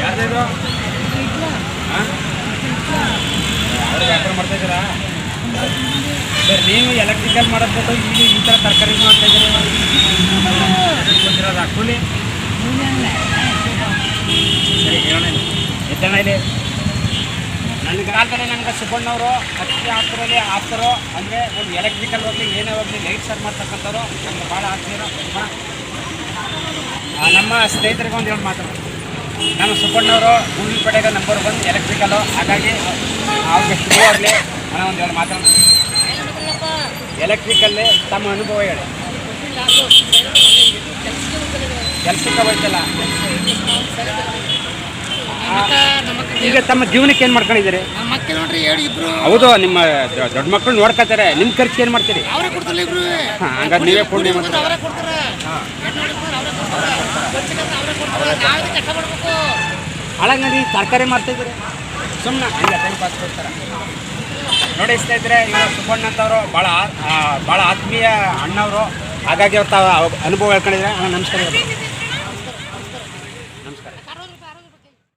ಯಾರ್ದು ಅವ್ರು ವ್ಯಾಪಾರ ಮಾಡ್ತಾ ಇದ್ದೀರಾ ಸರ್? ನೀವು ಎಲೆಕ್ಟ್ರಿಕಲ್ ಮಾಡೋದ್ಬಿಟ್ಟು ಈಗ ಈ ಥರ ತರಕಾರಿ ಮಾಡ್ತಾ ಇದ್ದೀರಿ ಗೊತ್ತಿರೋದು ಕೂಲಿ ಸರಿ ಹೇಳೋಣ ಎದ್ದಣ್ಣ ಇಲ್ಲಿ. ನನ್ನ ಕಾಲದಲ್ಲಿ ನನಗೆ ಸುಬ್ಬಣ್ಣವರು ಅತಿ ಆಪ್ತರು ಅಂದರೆ ಒಂದು ಎಲೆಕ್ಟ್ರಿಕಲ್ ಹೋಗಲಿ ಏನೇ ಹೋಗಲಿ ಲೈಟ್ ಸರ್ ಮಾಡ್ತಕ್ಕಂಥವ್ರು ನಮ್ಗೆ ಭಾಳ ಆತ್ಮೀಯರು. ನಮ್ಮ ಸ್ನೇಹಿತರಿಗೆ ಒಂದು ಹೇಳಿ ಮಾತಾಡೋದು, ನಮ್ಮ ಸುಬ್ಬಣ್ಣವರು ಗುಂಡ್ಲುಪೇಟೆಗೆ ನಂಬರ್ 1 ಎಲೆಕ್ಟ್ರಿಕಲ್ಲು. ಹಾಗಾಗಿ ಅವ್ರಿಗೆ ಶುರುವಾಗಲಿ ಅನ್ನೋ ಒಂದು ಹೇಳಿ ಮಾತಾಡೋಣ. ಎಲೆಕ್ಟ್ರಿಕಲ್ಲೇ ತಮ್ಮ ಅನುಭವ ಹೇಳಿ. ಕೆಲಸಕ್ಕೆ ಹೋಯ್ತಲ್ಲ, ಈಗ ತಮ್ಮ ಜೀವನಕ್ಕೆ ಏನು ಮಾಡ್ಕೊಂಡಿದ್ದೀರಿ? ಹೌದು, ನಿಮ್ಮ ದೊಡ್ಡ ಮಕ್ಕಳು ನೋಡ್ಕೊತಾರೆ. ನಿಮ್ಮ ಖರ್ಚಿಗೆ ಏನು ಮಾಡ್ತೀರಿ? ಹಂಗಾದ್ರೆ ನೀವೇ ಪೂರ್ಣಿ ಮಾಡ್ತಾರೆ. ಹಾಳಂಗಡಿ ತರಕಾರಿ ಮಾಡ್ತಾಯಿದ್ದೀರಿ ಸುಮ್ಮನೆ ಹಂಗೆ ಟೈಮ್ ಪಾಸ್ ಕೊಡ್ತಾರೆ ನೋಡಿ. ಸ್ನೇಹಿತರೆ, ಇವರು ಸುಬ್ಬಣ್ಣ ಅಂತವರು ಭಾಳ ಆತ್ಮೀಯ ಅಣ್ಣವರು. ಹಾಗಾಗಿ ಅವ್ರು ತಾವು ಅನುಭವ ಹೇಳ್ಕೊಂಡಿದ್ದಾರೆ. ನಮಸ್ಕಾರ.